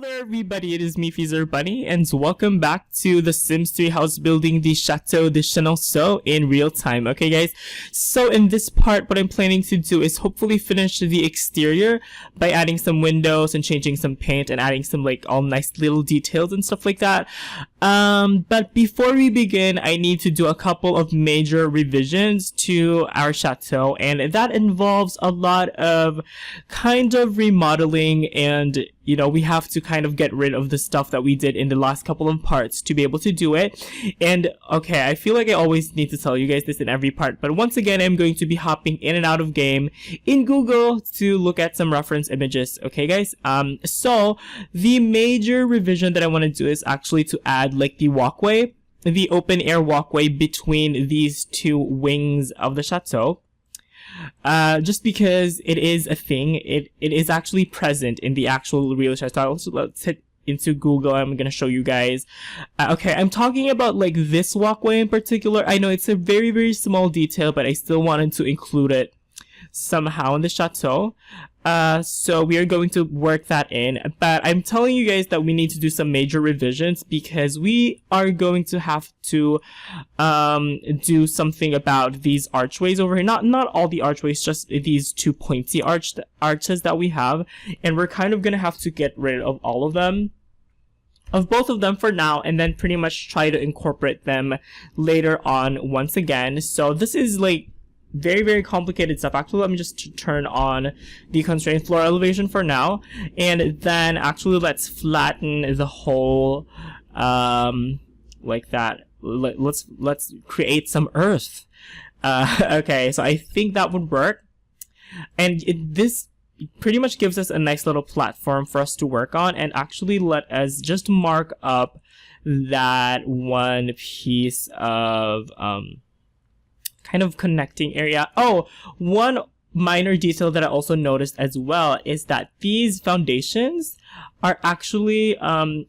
there everybody, it is me, XFreezerBunny, and welcome back to the Sims 3 house building the Chateau de Chenonceau in real time. Okay guys, so in this part what I'm planning to do is hopefully finish the exterior by adding some windows and changing some paint and adding some like all nice little details and stuff like that. But before we begin, I need to do a couple of major revisions to our chateau, and that involves a lot of kind of remodeling, and you know, we have to kind of get rid of the stuff that we did in the last couple of parts to be able to do it. And okay, I feel like I always need to tell you guys this in every part, but once again, I'm going to be hopping in and out of game in Google to look at some reference images. Okay guys, so the major revision that I want to do is actually to add like the walkway, the open air walkway between these two wings of the chateau. Just because it is a thing, it is actually present in the actual real chateau. So let's hit into Google. I'm gonna show you guys. Okay, I'm talking about like this walkway in particular. I know it's a very small detail, but I still wanted to include it somehow in the chateau. So we are going to work that in, but I'm telling you guys that we need to do some major revisions because we are going to have to do something about these archways over here. Not all the archways, just these two pointy arches that we have, and we're kind of gonna have to get rid of all of them, of both of them for now, and then pretty much try to incorporate them later on once again. So this is like very complicated stuff. Actually, let me just turn on the constraint floor elevation for now, and then actually let's flatten the whole like that. Let's create some earth. Okay, so I think that would work, and this pretty much gives us a nice little platform for us to work on. And actually let us just mark up that one piece of kind of connecting area. Oh, one minor detail that I also noticed as well is that these foundations are actually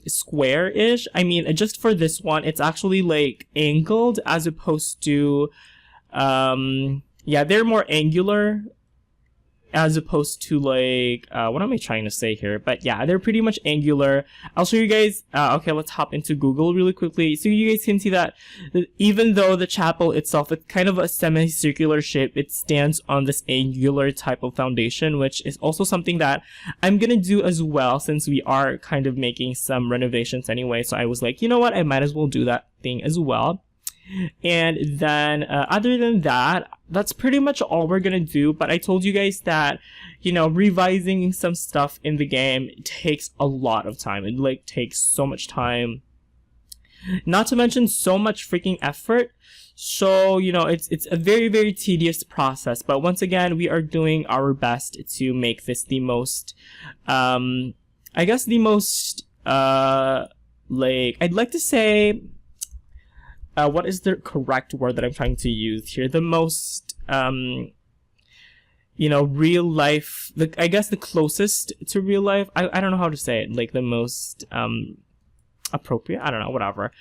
square-ish. I mean, just for this one, it's actually like angled as opposed to yeah, they're more angular as opposed to like what am I trying to say here? But yeah, they're pretty much angular. I'll show you guys. Okay, let's hop into Google really quickly so you guys can see that even though the chapel itself, it's kind of a semicircular shape, it stands on this angular type of foundation, which is also something that I'm gonna do as well since we are kind of making some renovations anyway. So I was like, you know what, I might as well do that thing as well. And then other than that, that's pretty much all we're gonna do. But I told you guys that, you know, revising some stuff in the game takes a lot of time. It like takes so much time, not to mention so much freaking effort. So you know, it's a very tedious process, but once again, we are doing our best to make this the most I guess the most like, I'd like to say, what is the correct word that I'm trying to use here? The most, you know, real life, I guess the closest to real life. I don't know how to say it. Like the most, appropriate. I don't know, whatever.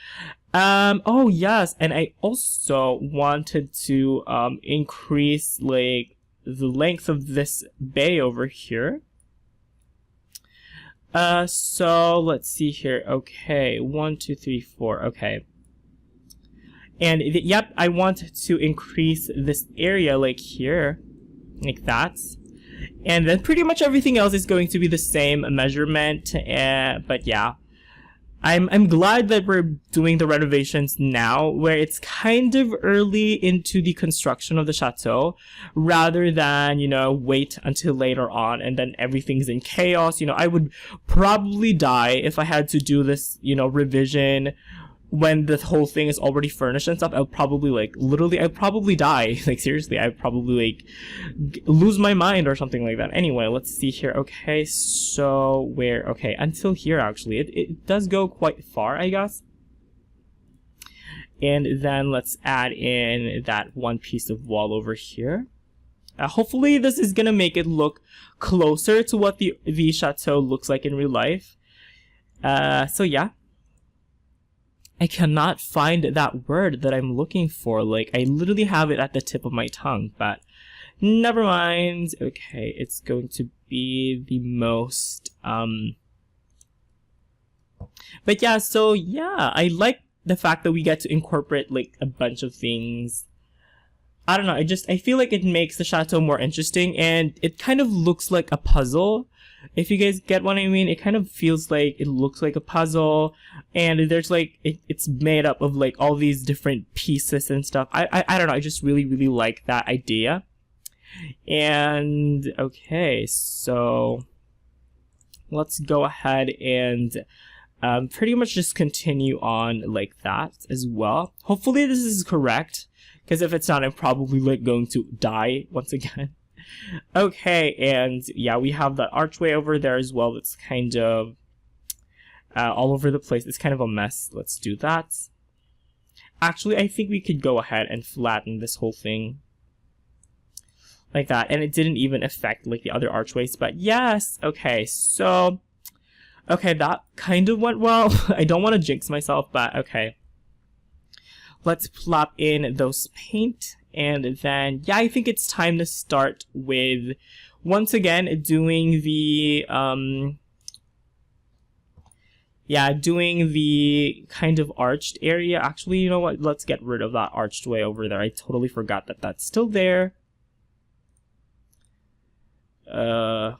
Oh yes, and I also wanted to, increase like the length of this bay over here. So let's see here. Okay, 1, 2, 3, 4. Okay. And yep, I want to increase this area like here, like that. And then pretty much everything else is going to be the same measurement. But yeah, I'm glad that we're doing the renovations now, where it's kind of early into the construction of the chateau, rather than, you know, wait until later on and then everything's in chaos. You know, I would probably die if I had to do this, you know, revision when the whole thing is already furnished and stuff. I would probably like, literally, I'd probably die. Like seriously, I'd probably like lose my mind or something like that. Anyway, let's see here. Okay, so where, okay, until here actually. It does go quite far, I guess. And then let's add in that one piece of wall over here. Hopefully this is gonna make it look closer to what the chateau looks like in real life. So yeah. I cannot find that word that I'm looking for. Like, I literally have it at the tip of my tongue, but never mind. Okay, it's going to be the most But yeah, so yeah, I like the fact that we get to incorporate like a bunch of things. I don't know, I feel like it makes the chateau more interesting, and it kind of looks like a puzzle. If you guys get what I mean, it kind of feels like it looks like a puzzle, and there's like it's made up of like all these different pieces and stuff. I don't know, I just really like that idea. And okay, so let's go ahead and pretty much just continue on like that as well. Hopefully this is correct, because if it's not, I'm probably like going to die once again. Okay, and yeah, we have that archway over there as well. It's kind of all over the place. It's kind of a mess. Let's do that. Actually, I think we could go ahead and flatten this whole thing like that, and it didn't even affect like the other archways. But yes, okay, so okay, that kind of went well. I don't want to jinx myself, but okay. Let's plop in those paint, and then yeah, I think it's time to start with once again doing the doing the kind of arched area. Actually, you know what? Let's get rid of that arched way over there. I totally forgot that that's still there. Okay.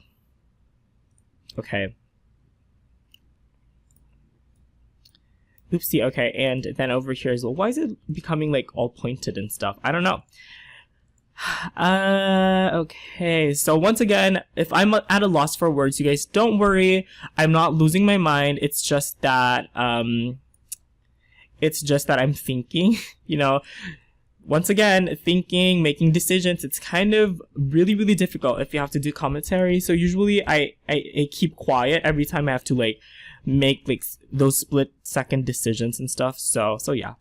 Oopsie, okay, and then over here as well. Why is it becoming like all pointed and stuff? I don't know. Okay, so once again, if I'm at a loss for words, you guys don't worry. I'm not losing my mind. It's just that I'm thinking, you know. Once again, thinking, making decisions, it's kind of really difficult if you have to do commentary. So usually I keep quiet every time I have to like make like those split-second decisions and stuff. So yeah.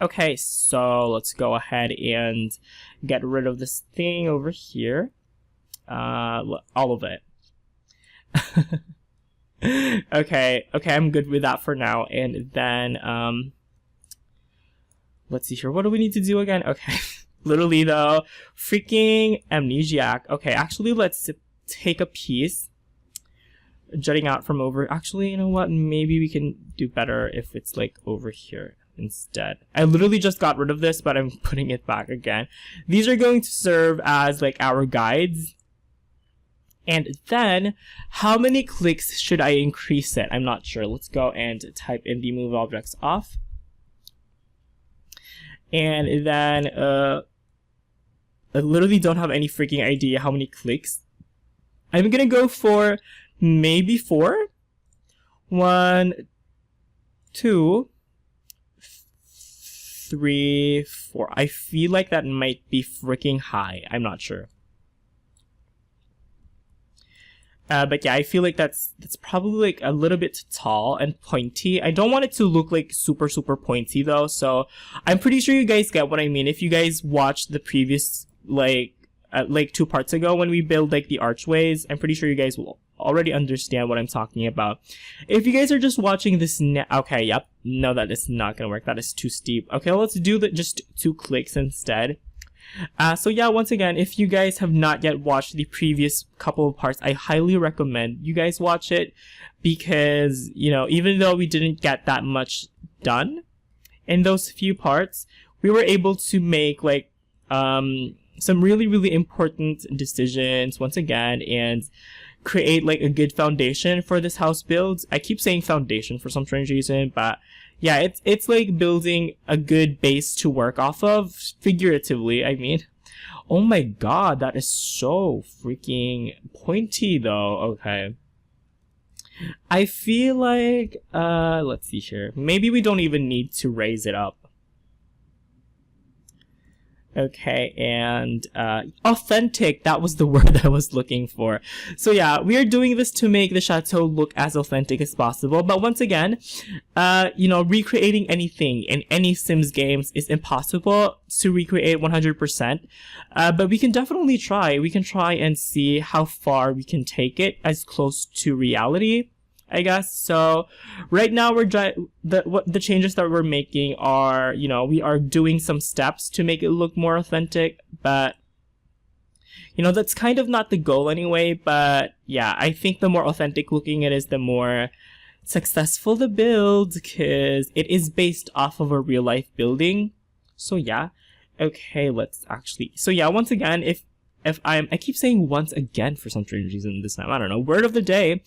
Okay, so let's go ahead and get rid of this thing over here. All of it. Okay, I'm good with that for now. And then let's see here. What do we need to do again? Okay. Literally though, freaking amnesiac. Okay, actually let's take a piece jutting out from over. Actually, you know what? Maybe we can do better if it's like over here instead. I literally just got rid of this, but I'm putting it back again. These are going to serve as like our guides. And then, how many clicks should I increase it? I'm not sure. Let's go and type in the move objects off. And then, I literally don't have any freaking idea how many clicks. I'm gonna go for maybe 4. 1, 2, 3, 4. I feel like that might be freaking high. I'm not sure. But yeah, I feel like that's probably like a little bit tall and pointy. I don't want it to look like super pointy though. So I'm pretty sure you guys get what I mean. If you guys watched the previous like 2 parts ago when we build like the archways, I'm pretty sure you guys will already understand what I'm talking about. If you guys are just watching this now, okay, yep, no, that is not gonna work. That is too steep. Okay, let's do just 2 clicks instead. So yeah, once again, if you guys have not yet watched the previous couple of parts, I highly recommend you guys watch it, because, you know, even though we didn't get that much done in those few parts, we were able to make like some really important decisions once again, and create like a good foundation for this house build. I keep saying foundation for some strange reason, but yeah, it's like building a good base to work off of, figuratively, I mean. Oh my god, that is so freaking pointy though. Okay. I feel like, let's see here. Maybe we don't even need to raise it up. Okay, and authentic, that was the word I was looking for. So yeah, we are doing this to make the chateau look as authentic as possible. But once again, you know, recreating anything in any Sims games is impossible to recreate 100%. But we can definitely try. We can try and see how far we can take it as close to reality, I guess. So right now the changes that we're making are, you know, we are doing some steps to make it look more authentic, but you know, that's kind of not the goal anyway. But yeah, I think the more authentic looking it is, the more successful the build because it is based off of a real life building. So yeah. Okay, let's actually, so yeah, once again, if I keep saying once again for some strange reason this time, I don't know, word of the day.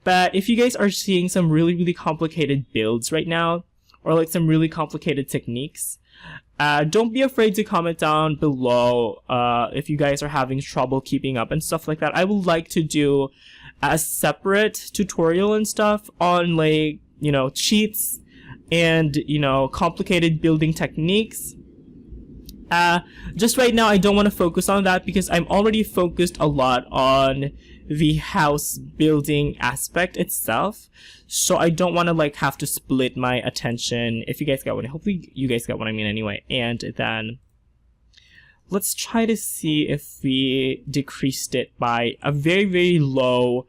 But if you guys are seeing some really complicated builds right now, or like some really complicated techniques, don't be afraid to comment down below if you guys are having trouble keeping up and stuff like that. I would like to do a separate tutorial and stuff on, like, you know, cheats and, you know, complicated building techniques. Just right now I don't want to focus on that because I'm already focused a lot on the house building aspect itself, so I don't want to like have to split my attention. If you guys got what, hopefully you guys got what I mean anyway. And then let's try to see if we decreased it by a very low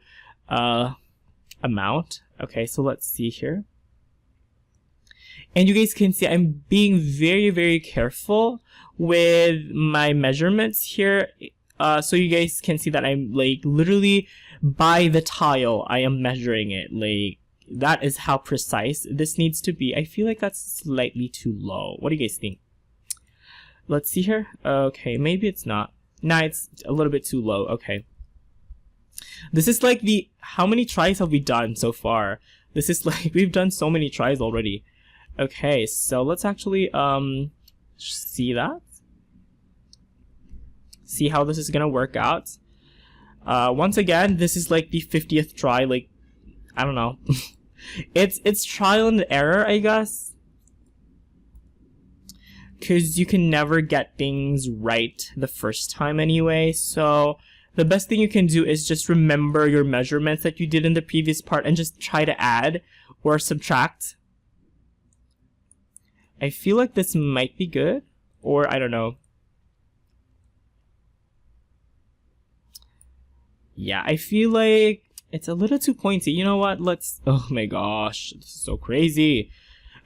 amount. Okay, so let's see here. And you guys can see I'm being very careful with my measurements here. So you guys can see that I'm like literally by the tile I am measuring it. Like, that is how precise this needs to be. I feel like that's slightly too low. What do you guys think? Let's see here. Okay, maybe it's not. Nah, it's a little bit too low. Okay. This is like the, how many tries have we done so far? This is like, we've done so many tries already. Okay, so let's actually see that. See how this is gonna work out. Once again, this is like the 50th try. Like, I don't know. it's trial and error, I guess, because you can never get things right the first time anyway. So the best thing you can do is just remember your measurements that you did in the previous part and just try to add or subtract. I feel like this might be good, or I don't know. Yeah, I feel like it's a little too pointy. You know what? Let's, oh my gosh, this is so crazy.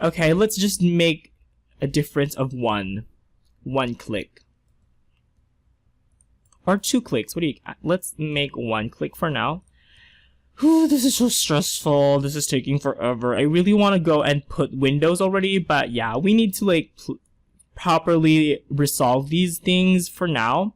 Okay, let's just make a difference of one click. Or 2 clicks. What do you, let's make 1 click for now. Whew, this is so stressful. This is taking forever. I really want to go and put windows already, but yeah, we need to like properly resolve these things for now.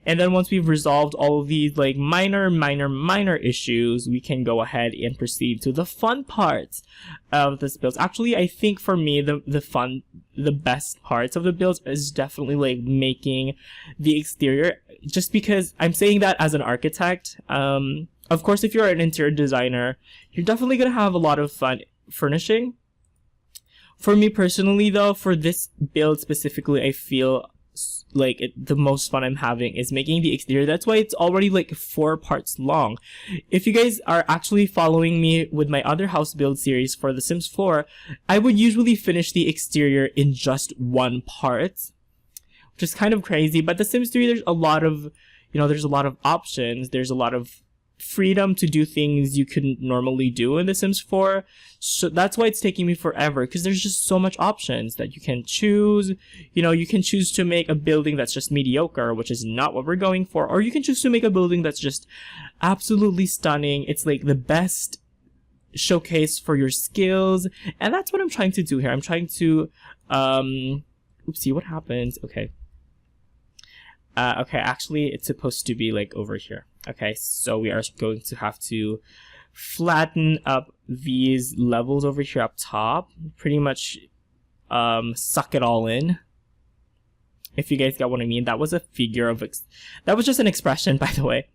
And then once we've resolved all of these like minor issues, we can go ahead and proceed to the fun parts of this build. Actually, I think for me, the best parts of the build is definitely like making the exterior, just because I'm saying that as an architect. Of course, if you're an interior designer, you're definitely gonna have a lot of fun furnishing. For me personally though, for this build specifically, I feel like the most fun I'm having is making the exterior. That's why it's already like 4 parts long. If you guys are actually following me with my other house build series for The Sims 4, I would usually finish the exterior in just 1 part, which is kind of crazy. But The Sims 3, there's a lot of, you know, there's a lot of options. There's a lot of freedom to do things you couldn't normally do in The Sims 4. So that's why it's taking me forever, because there's just so much options that you can choose. You know, you can choose to make a building that's just mediocre, which is not what we're going for, or you can choose to make a building that's just absolutely stunning. It's like the best showcase for your skills, and that's what I'm trying to do here. I'm trying to oopsie, what happens? Okay. Okay, actually it's supposed to be like over here. Okay, so we are going to have to flatten up these levels over here up top. Pretty much suck it all in. If you guys got what I mean. That was a figure of that was just an expression, by the way.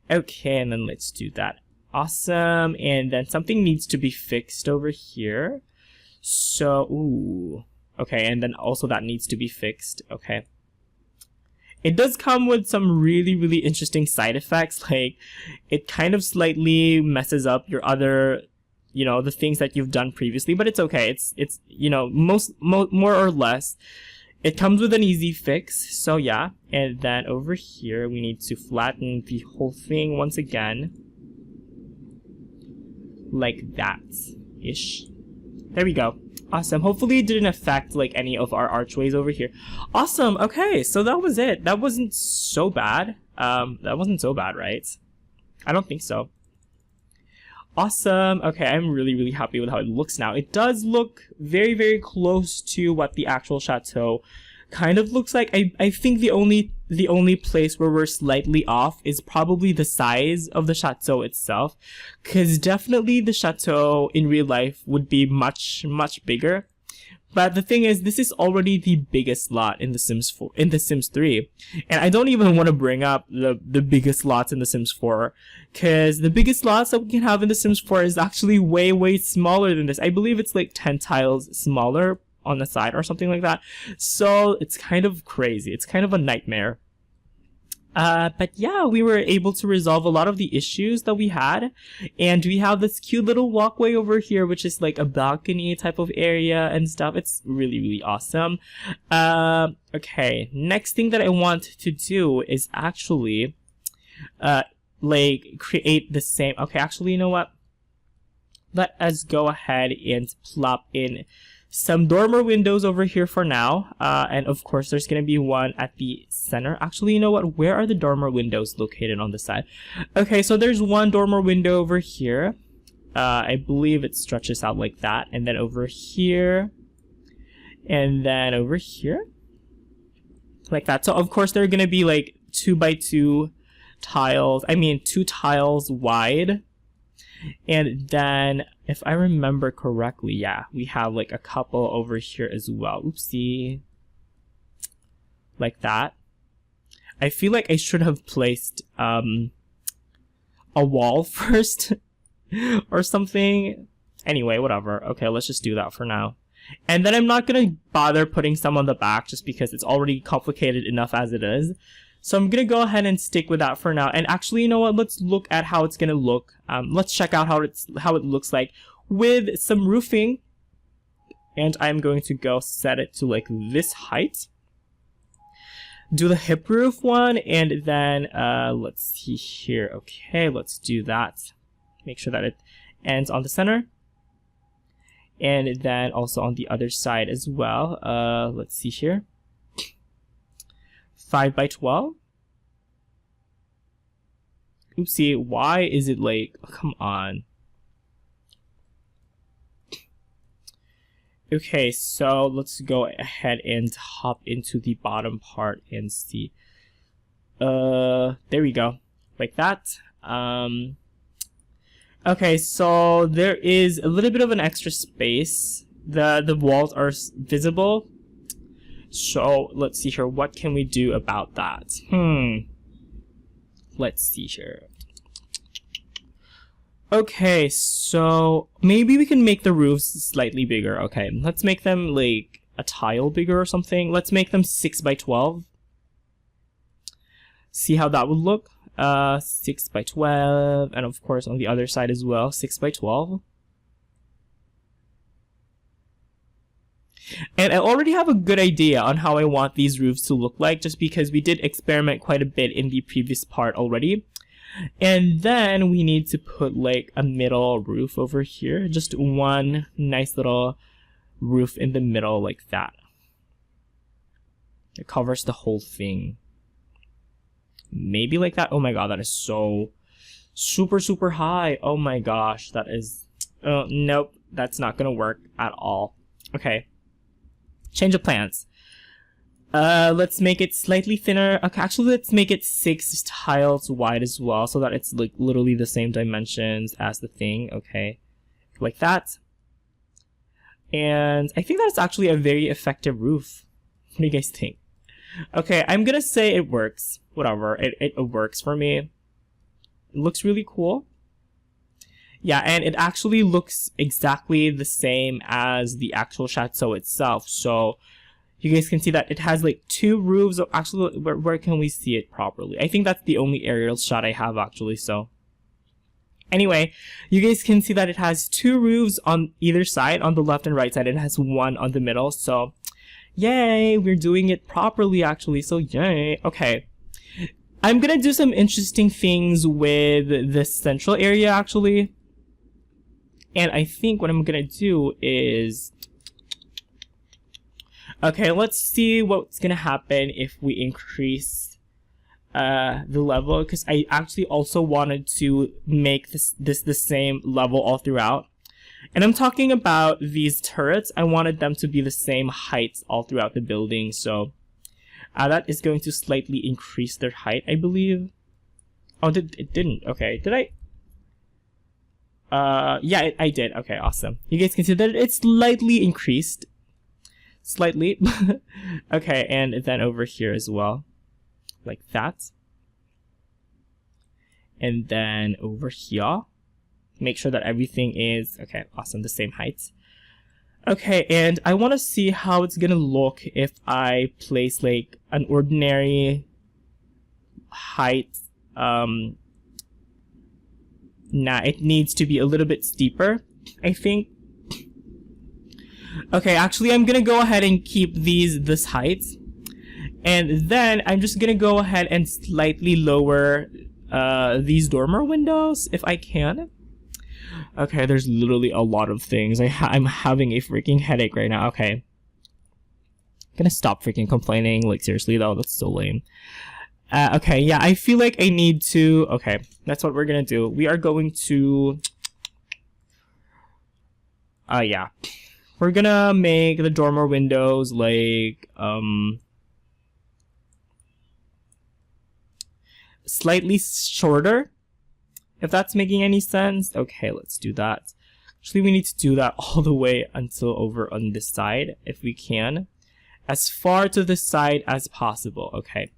Okay, and then let's do that. Awesome. And then something needs to be fixed over here. So, ooh. Okay, and then also that needs to be fixed. Okay. It does come with some really interesting side effects. Like, it kind of slightly messes up your other, you know, the things that you've done previously, but it's okay. It's you know, more or less, it comes with an easy fix. So yeah, and then over here we need to flatten the whole thing once again, like that ish. There we go. Awesome. Hopefully it didn't affect like any of our archways over here. Awesome. Okay, so that was it. That wasn't so bad. That wasn't so bad, right? I don't think so. Awesome. Okay, I'm really happy with how it looks now. It does look very close to what the actual chateau kind of looks like. I think the only place where we're slightly off is probably the size of the chateau itself, because definitely the chateau in real life would be much bigger. But the thing is, this is already the biggest lot in The Sims 4, in The Sims 3. And I don't even want to bring up the biggest lots in The Sims 4, because the biggest lots that we can have in The Sims 4 is actually way smaller than this. I believe it's like 10 tiles smaller on the side or something like that. So it's kind of crazy. It's kind of a nightmare. But yeah, we were able to resolve a lot of the issues that we had, and we have this cute little walkway over here, which is like a balcony type of area and stuff. It's really awesome. Okay, next thing that I want to do is actually like create the same. Okay, actually, you know what? Let us go ahead and plop in some dormer windows over here for now, and of course there's gonna be one at the center. Actually, you know what, where are the dormer windows located on the side? Okay, so there's one dormer window over here. I believe it stretches out like that, and then over here, and then over here, like that. So of course they're gonna be like 2x2 tiles, I mean 2 tiles wide. And then, if I remember correctly, yeah, we have like a couple over here as well. Oopsie. Like that. I feel like I should have placed a wall first or something. Anyway, whatever. Okay, let's just do that for now. And then I'm not gonna bother putting some on the back just because it's already complicated enough as it is. So I'm gonna go ahead and stick with that for now. And actually, you know what? Let's look at how it's gonna look. Let's check out how it looks like with some roofing. And I'm going to go set it to like this height. Do the hip roof one, and then let's see here. Okay, let's do that. Make sure that it ends on the center. And then also on the other side as well. Let's see here. 5x12. Oopsie, why is it like, oh, come on. Okay, so let's go ahead and hop into the bottom part and see. There we go, like that. Okay, so there is a little bit of an extra space. The walls are visible. So let's see here, what can we do about that? Let's see here. Okay, so maybe we can make the roofs slightly bigger. Okay, let's make them like a tile bigger or something. Let's make them 6x12. See how that would look. 6x12, and of course on the other side as well, 6x12. And I already have a good idea on how I want these roofs to look like, just because we did experiment quite a bit in the previous part already. And then we need to put like a middle roof over here, just one nice little roof in the middle like that. It covers the whole thing. Maybe like that. Oh my god, that is so super high. Oh my gosh, that is nope, that's not gonna work at all. Okay, change of plans. Let's make it slightly thinner. Okay, actually let's make it 6 tiles wide as well, so that it's like literally the same dimensions as the thing. Okay, like that. And I think that's actually a very effective roof. What do you guys think? Okay, I'm gonna say it works. Whatever, it works for me. It looks really cool. Yeah, and it actually looks exactly the same as the actual chateau itself. So you guys can see that it has like 2 roofs. Actually, where can we see it properly? I think that's the only aerial shot I have actually. So anyway, you guys can see that it has 2 roofs on either side, on the left and right side. It has 1 on the middle. So yay, we're doing it properly actually. So yay. Okay, I'm gonna do some interesting things with the central area actually. And I think what I'm gonna do is, okay, let's see what's gonna happen if we increase the level, because I actually also wanted to make this the same level all throughout. And I'm talking about these turrets. I wanted them to be the same height all throughout the building, so that is going to slightly increase their height, I believe. Oh, it didn't. Okay, did I? Yeah, I did. Okay, awesome. You guys can see that it's slightly increased. Slightly. Okay, and then over here as well. Like that. And then over here. Make sure that everything is, okay, awesome, the same height. Okay, and I want to see how it's gonna look if I place like an ordinary height. Nah, it needs to be a little bit steeper, I think. Okay, actually I'm gonna go ahead and keep this height. And then I'm just gonna go ahead and slightly lower these dormer windows if I can. Okay, there's literally a lot of things. I'm having a freaking headache right now. Okay. I'm gonna stop freaking complaining. Like, seriously though, that's so lame. Okay, yeah, I feel like I need to... Okay, that's what we're gonna do. We are going to... yeah. We're gonna make the dormer windows like, slightly shorter. If that's making any sense. Okay, let's do that. Actually, we need to do that all the way until over on this side, if we can. As far to the side as possible, okay.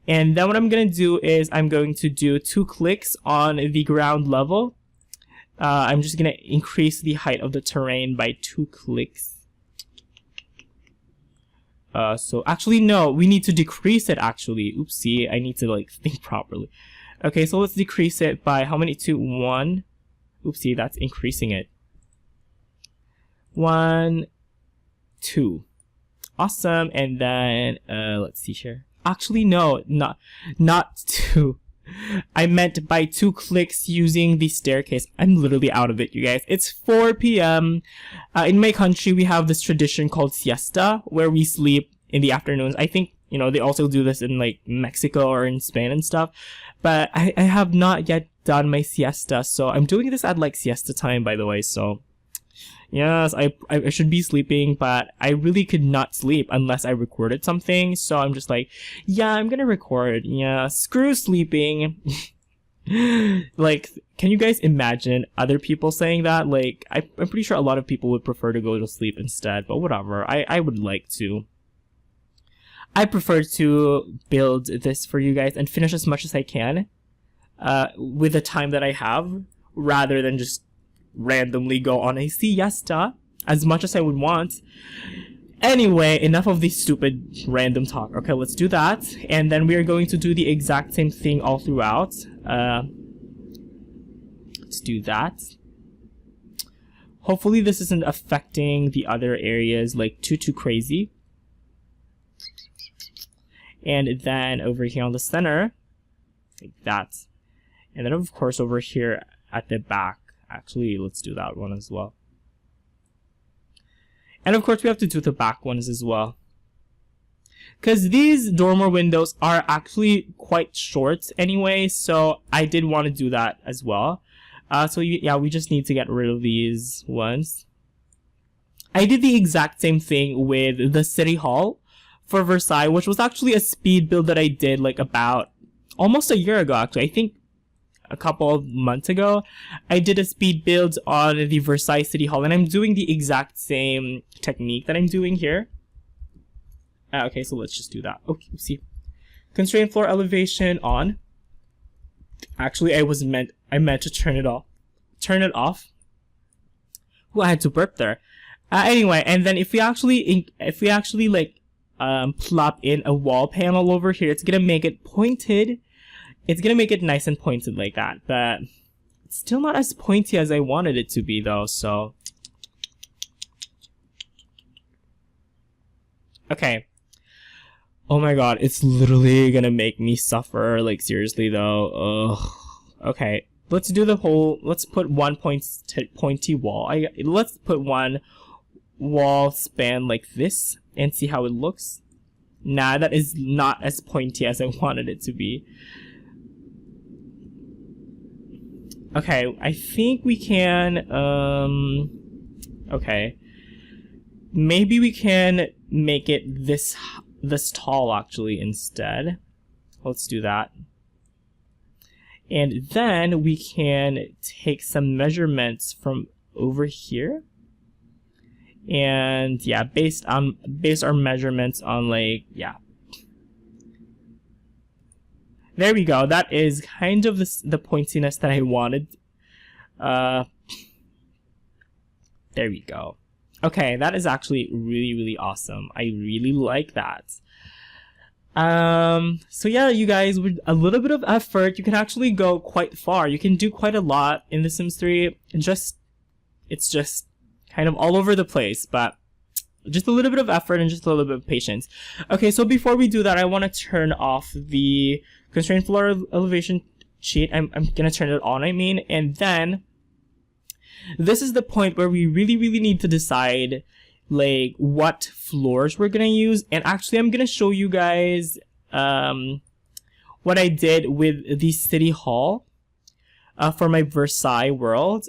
And then what I'm going to do is I'm going to do 2 clicks on the ground level. I'm just going to increase the height of the terrain by 2 clicks. So actually, no, we need to decrease it actually. Oopsie, I need to like think properly. Okay, so let's decrease it by how many? 2, 1. Oopsie, that's increasing it. 1, 2. Awesome. And then let's see here. Actually, no, not 2. I meant by 2 clicks using the staircase. I'm literally out of it, you guys. It's 4 p.m. In my country, we have this tradition called siesta, where we sleep in the afternoons. I think, you know, they also do this in like Mexico or in Spain and stuff. But I have not yet done my siesta, so I'm doing this at like siesta time, by the way. So yes, I should be sleeping, but I really could not sleep unless I recorded something. So I'm just like, yeah, I'm gonna record. Yeah, screw sleeping. Like, can you guys imagine other people saying that? Like, I'm pretty sure a lot of people would prefer to go to sleep instead, but whatever. I would like to. I prefer to build this for you guys and finish as much as I can with the time that I have, rather than just randomly go on a siesta as much as I would want. Anyway, enough of this stupid random talk. Okay, let's do that. And then we are going to do the exact same thing all throughout. Let's do that. Hopefully this isn't affecting the other areas like too crazy. And then over here on the center, like that. And then of course over here at the back, actually let's do that one as well. And of course we have to do the back ones as well, because these dormer windows are actually quite short anyway, so I did want to do that as well. So yeah, we just need to get rid of these ones. I did the exact same thing with the City Hall for Versailles, which was actually a speed build that I did like about almost a year ago, actually. I think a couple of months ago, I did a speed build on the Versailles City Hall, and I'm doing the exact same technique that I'm doing here. Okay, so let's just do that. Okay, see. Constrain floor elevation on. Actually, I meant to turn it off. Well, I had to burp there. Anyway, and then if we actually like plop in a wall panel over here, it's gonna make it pointed. It's gonna make it nice and pointed like that, but it's still not as pointy as I wanted it to be though, so. Okay. Oh my god, it's literally gonna make me suffer, like seriously though. Ugh. Okay, let's do the whole, let's put one pointy wall. Let's put one wall span like this and see how it looks. Nah, that is not as pointy as I wanted it to be. Okay, I think we can, okay. Maybe we can make it this tall, actually, instead. Let's do that. And then we can take some measurements from over here. And yeah, base our measurements on, like, yeah. There we go. That is kind of the pointiness that I wanted. There we go. Okay, that is actually really, really awesome. I really like that. So yeah, you guys, with a little bit of effort, you can actually go quite far. You can do quite a lot in The Sims 3. It's just kind of all over the place, but just a little bit of effort and just a little bit of patience. Okay, so before we do that, I want to turn off the constraint floor elevation sheet. I'm gonna turn it on, and then this is the point where we really need to decide, like, what floors we're gonna use. And actually, I'm gonna show you guys what I did with the city hall for my Versailles world.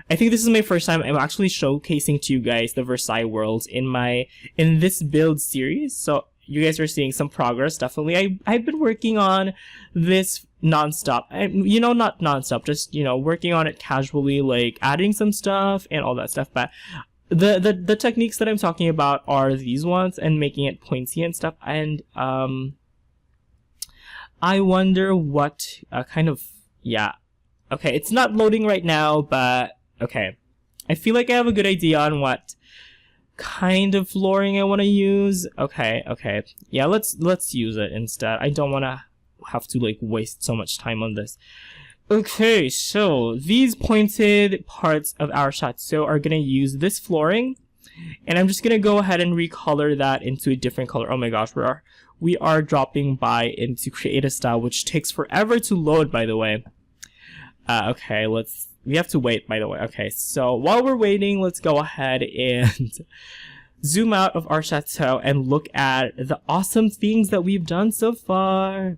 I think this is my first time I'm actually showcasing to you guys the Versailles world in this build series. So you guys are seeing some progress, definitely. I've been working on this non-stop. You know, not non-stop, just, you know, working on it casually, like adding some stuff and all that stuff. But the techniques that I'm talking about are these ones, and making it pointy and stuff. And I wonder what kind of, yeah. Okay, it's not loading right now, but okay. I feel like I have a good idea on what kind of flooring I want to use. Okay. Yeah, let's use it instead. I don't want to have to, like, waste so much time on this. Okay, so these pointed parts of our chateau are gonna use this flooring, and I'm just gonna go ahead and recolor that into a different color. Oh my gosh, we are dropping by into create a style, which takes forever to load, by the way. Okay, we have to wait, by the way. Okay, so while we're waiting, let's go ahead and zoom out of our chateau and look at the awesome things that we've done so far.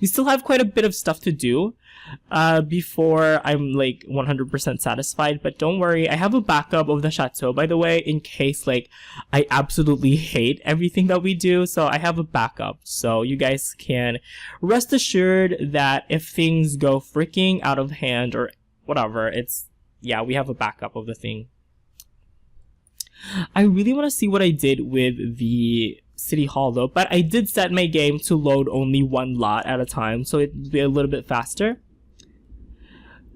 We still have quite a bit of stuff to do before I'm, like, 100% satisfied, but don't worry, I have a backup of the chateau, by the way, in case, like, I absolutely hate everything that we do. So I have a backup, so you guys can rest assured that if things go freaking out of hand or whatever, yeah, we have a backup of the thing. I really want to see what I did with the City Hall though, but I did set my game to load only one lot at a time, so it'd be a little bit faster.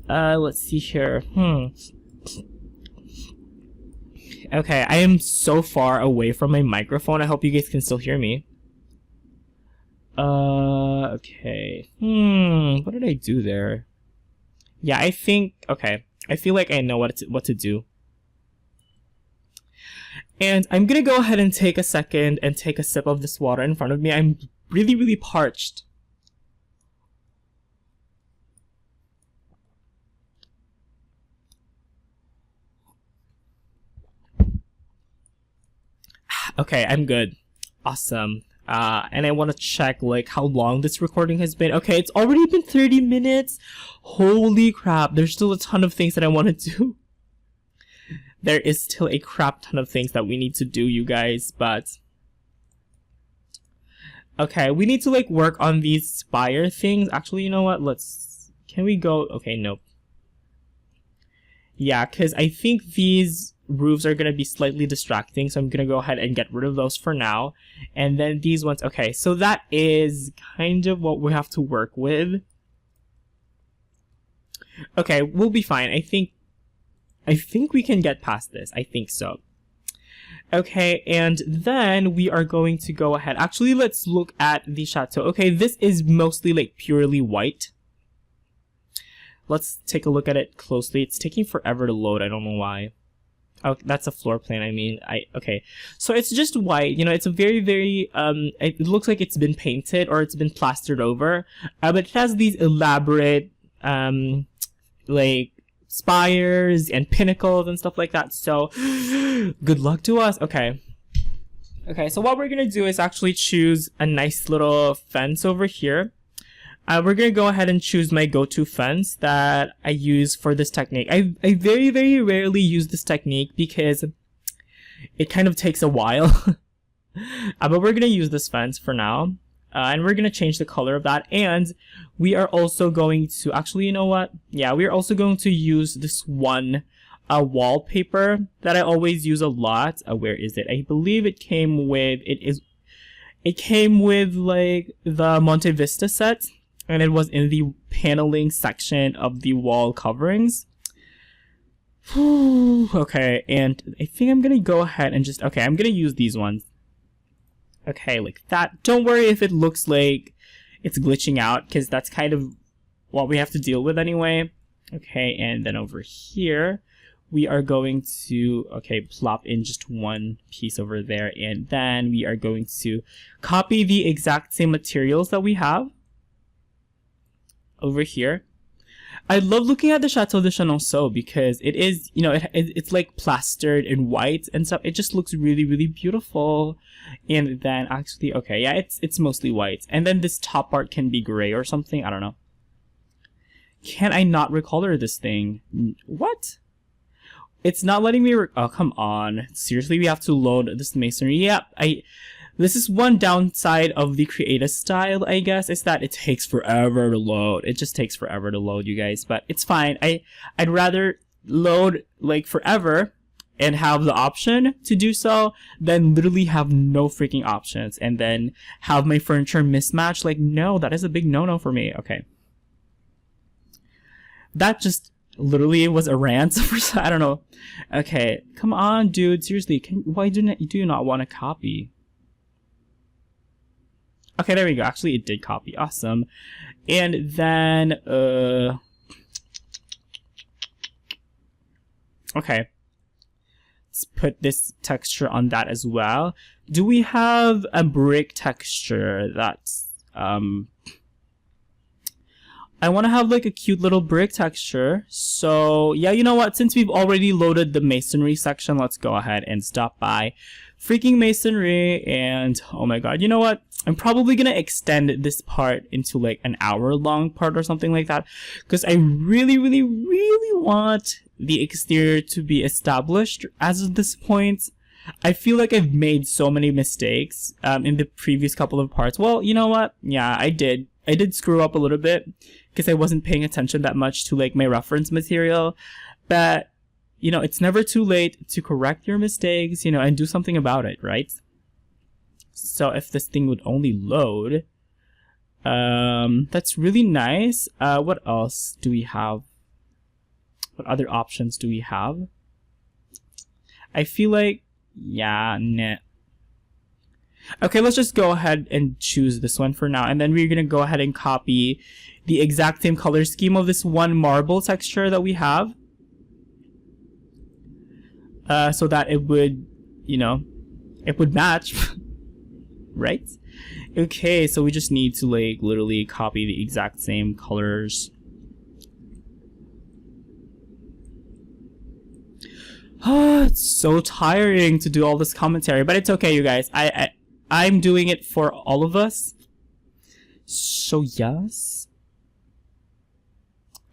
Let's see here. Okay, I am so far away from my microphone. I hope you guys can still hear me. Okay. What did I do there? Yeah, I think, okay. I feel like I know what to do. And I'm gonna go ahead and take a second and take a sip of this water in front of me. I'm really parched. Okay, I'm good. Awesome. And I want to check, like, how long this recording has been. Okay, it's already been 30 minutes. Holy crap. There's still a ton of things that I want to do. There is still a crap ton of things that we need to do, you guys, but okay, we need to, like, work on these spire things. Actually, you know what? Can we go? Okay, nope. Yeah, because I think these roofs are going to be slightly distracting, so I'm going to go ahead and get rid of those for now. And then these ones, okay, so that is kind of what we have to work with. Okay, we'll be fine. I think we can get past this. I think so. Okay, and then we are going to go ahead. Actually, let's look at the chateau. Okay, this is mostly, like, purely white. Let's take a look at it closely. It's taking forever to load. I don't know why. Oh, that's a floor plan. I mean, okay. So it's just white. You know, it's a very, it looks like it's been painted or it's been plastered over. But it has these elaborate, like, spires and pinnacles and stuff like that. So good luck to us. Okay. Okay, so what we're gonna do is actually choose a nice little fence over here. We're gonna go ahead and choose my go-to fence that I use for this technique. I very, very rarely use this technique because it kind of takes a while. But we're gonna use this fence for now. And we're gonna change the color of that. And we are also going to, actually, you know what? Yeah, we're also going to use this one wallpaper that I always use a lot. Where is it? I believe it came with, it came with like the Monte Vista set, and it was in the paneling section of the wall coverings. Okay, and I think I'm gonna go ahead and just, okay, I'm gonna use these ones. Okay, like that. Don't worry if it looks like it's glitching out, because that's kind of what we have to deal with anyway. Okay, and then over here, we are going to, okay, plop in just one piece over there, and then we are going to copy the exact same materials that we have over here. I love looking at the Chateau de Chenonceau because it is, you know, it's like plastered in white and stuff. It just looks really, really beautiful. And then actually, okay, yeah, it's mostly white. And then this top part can be gray or something. I don't know. Can I not recolor this thing? What? It's not letting me, oh, come on. Seriously, we have to load this masonry. Yeah, this is one downside of the creative style, I guess, is that it takes forever to load. It just takes forever to load, you guys, but it's fine. I'd rather load like forever and have the option to do so than literally have no freaking options and then have my furniture mismatched. Like, no, that is a big no-no for me. Okay. That just literally was a rant. I don't know. Okay, come on, dude. Seriously, why do you not want to copy? Okay, there we go. Actually, it did copy. Awesome. And then, okay. Let's put this texture on that as well. Do we have a brick texture that's, I want to have like a cute little brick texture. So yeah, you know what? Since we've already loaded the masonry section, let's go ahead and stop by freaking masonry. And oh my god, you know what? I'm probably gonna extend this part into like an hour-long part or something like that, because I really, really, really want the exterior to be established as of this point. I feel like I've made so many mistakes in the previous couple of parts. Well, you know what? Yeah, I did screw up a little bit because I wasn't paying attention that much to like my reference material. But, you know, it's never too late to correct your mistakes, you know, and do something about it, right? So if this thing would only load, that's really nice. What else do we have? What other options do we have? I feel like, yeah, nah. Okay, let's just go ahead and choose this one for now, and then we're gonna go ahead and copy the exact same color scheme of this one marble texture that we have, so that it would, you know, it would match, right? Okay, so we just need to like literally copy the exact same colors. Oh, it's so tiring to do all this commentary, but it's okay, you guys. I'm doing it for all of us. So yes.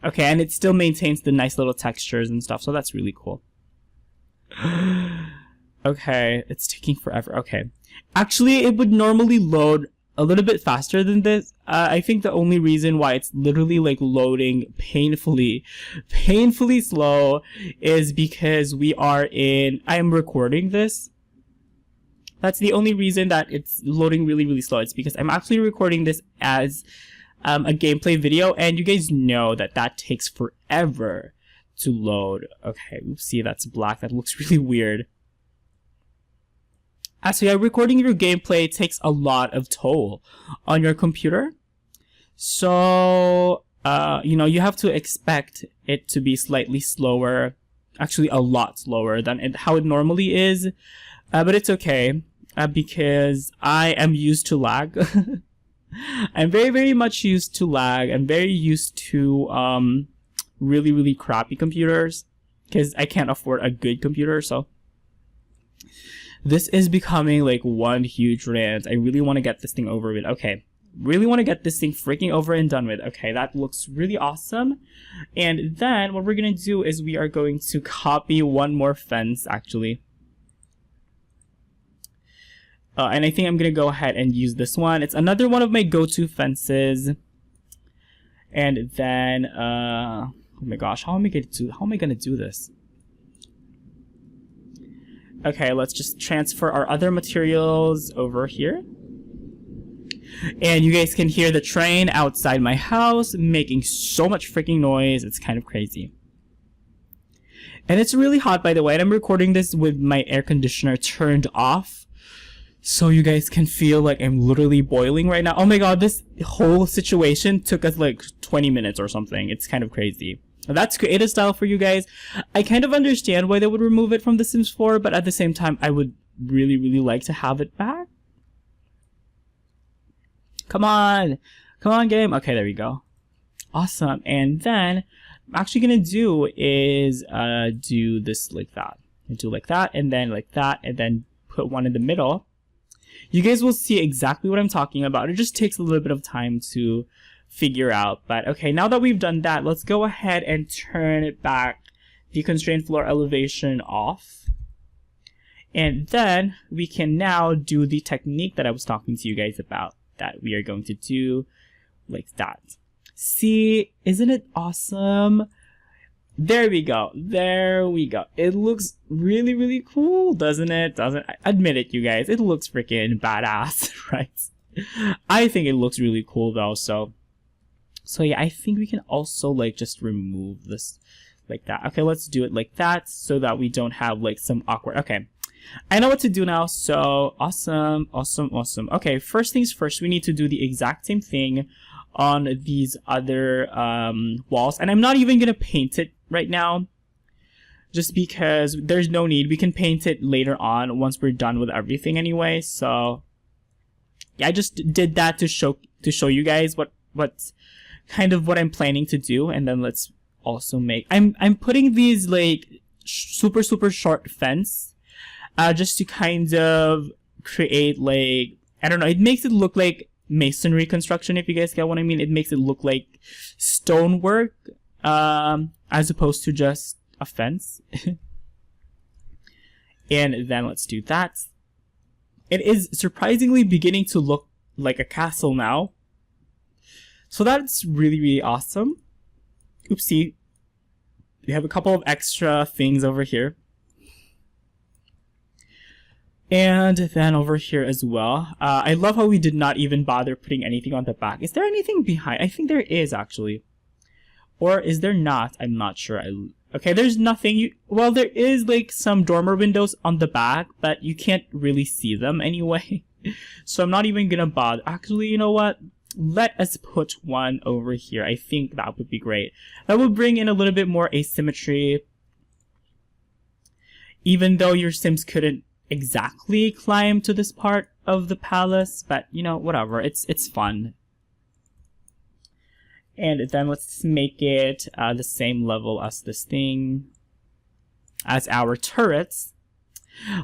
Okay, and it still maintains the nice little textures and stuff, so that's really cool. Okay, it's taking forever. Okay. Actually, it would normally load a little bit faster than this. I think the only reason why it's literally like loading painfully slow is because I am recording this. That's the only reason that it's loading really, really slow. It's because I'm actually recording this as a gameplay video, and you guys know that that takes forever to load. Okay, oopsie, that's black. That looks really weird. So yeah, recording your gameplay takes a lot of toll on your computer. So, you know, you have to expect it to be slightly slower, actually a lot slower than how it normally is. But it's okay, because I am used to lag. I'm very, very much used to lag. I'm very used to really, really crappy computers, because I can't afford a good computer, so This is becoming like one huge rant. I really want to get this thing over with. Okay. Really want to get this thing freaking over and done with. Okay, that looks really awesome. And then what we're going to do is we are going to copy one more fence, actually. And I think I'm going to go ahead and use this one. It's another one of my go-to fences. And then, oh my gosh, how am I going to do this? Okay, let's just transfer our other materials over here. And you guys can hear the train outside my house making so much freaking noise. It's kind of crazy. And it's really hot, by the way. And I'm recording this with my air conditioner turned off, so you guys can feel like I'm literally boiling right now. Oh my god, this whole situation took us like 20 minutes or something. It's kind of crazy. That's creative style for you guys. I kind of understand why they would remove it from The Sims 4, but at the same time, I would really, really like to have it back. Come on game. Okay, there we go. Awesome. And then I'm actually gonna do is do this like that. Do like that, and then put one in the middle. You guys will see exactly what I'm talking about. It just takes a little bit of time to figure out. But okay, now that we've done that, let's go ahead and turn it back, the constrained floor elevation off. And then we can now do the technique that I was talking to you guys about, that we are going to do like that. See, isn't it awesome? There we go. There we go. It looks really, really cool, doesn't it? Admit it, you guys. It looks freaking badass, right? I think it looks really cool though. So yeah, I think we can also like just remove this like that. Okay, let's do it like that so that we don't have like some awkward. Okay, I know what to do now. So awesome. Okay, first things first, we need to do the exact same thing on these other walls, and I'm not even gonna paint it right now just because there's no need. We can paint it later on once we're done with everything anyway. So yeah, I just did that to show you guys what kind of what I'm planning to do. And then let's also make, I'm putting these like super short fence just to kind of create like, I don't know, it makes it look like masonry construction, if you guys get what I mean. It makes it look like stonework as opposed to just a fence. And then let's do that. It is surprisingly beginning to look like a castle now, so that's really awesome. Oopsie, we have a couple of extra things over here. And then over here as well. I love how we did not even bother putting anything on the back. Is there anything behind? I think there is actually. Or is there not? I'm not sure. Okay, there's nothing. Well, there is like some dormer windows on the back, but you can't really see them anyway. So I'm not even gonna bother. Actually, you know what? Let us put one over here. I think that would be great. That would bring in a little bit more asymmetry. Even though your Sims couldn't exactly climb to this part of the palace, but you know, whatever, it's fun. And then let's make it the same level as this thing, as our turrets.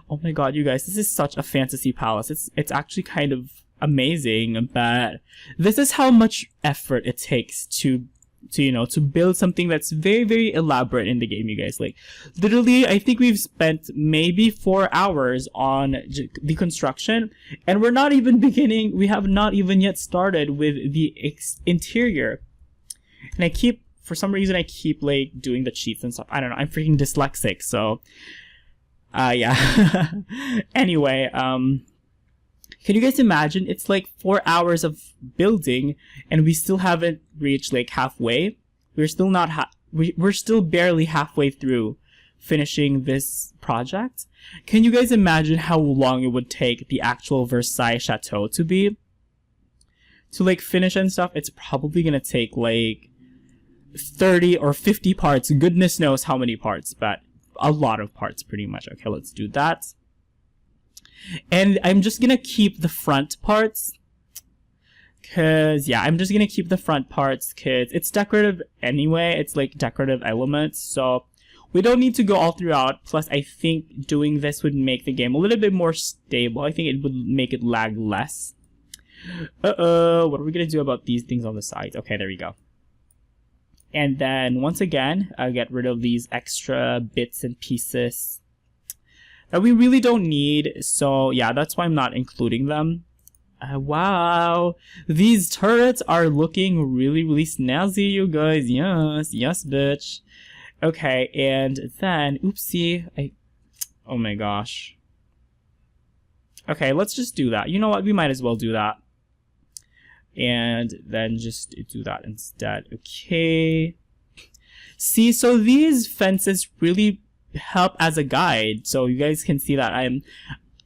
Oh my god, you guys, this is such a fantasy palace. It's actually kind of amazing, but this is how much effort it takes to you know, to build something that's very elaborate in the game, you guys. Like, literally, I think we've spent maybe 4 hours on the construction, and we're not even beginning. We have not even yet started with the interior. And for some reason, I keep like doing the cheats and stuff. I don't know. I'm freaking dyslexic, so yeah. Anyway, can you guys imagine? It's like 4 hours of building, and we still haven't reached like halfway. We're still not we're still barely halfway through finishing this project. Can you guys imagine how long it would take the actual Versailles Chateau to like finish and stuff? It's probably gonna take like 30 or 50 parts. Goodness knows how many parts, but a lot of parts pretty much. Okay, let's do that. And I'm just gonna keep the front parts, cause yeah, I'm just gonna keep the front parts cause it's decorative anyway. It's like decorative elements. So we don't need to go all throughout. Plus, I think doing this would make the game a little bit more stable. I think it would make it lag less. What are we gonna do about these things on the sides? Okay, there we go. And then once again, I'll get rid of these extra bits and pieces that we really don't need. So yeah, that's why I'm not including them. Wow, these turrets are looking really, really snazzy, you guys. Yes, yes, bitch. Okay, and then, oopsie, oh my gosh. Okay, let's just do that. You know what, we might as well do that. And then just do that instead. Okay. See, so these fences really help as a guide. So you guys can see that I'm,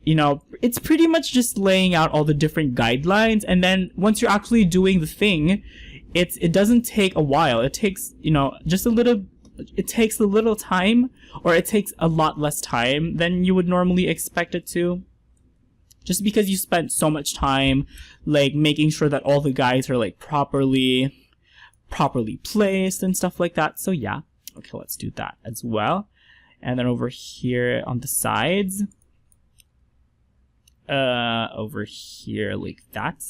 you know, it's pretty much just laying out all the different guidelines. And then once you're actually doing the thing, it doesn't take a while. It takes, you know, just a little, it takes a little time, or it takes a lot less time than you would normally expect it to. Just because you spent so much time, like, making sure that all the guides are, like, properly placed and stuff like that. So, yeah. Okay, let's do that as well. And then over here on the sides. Over here like that.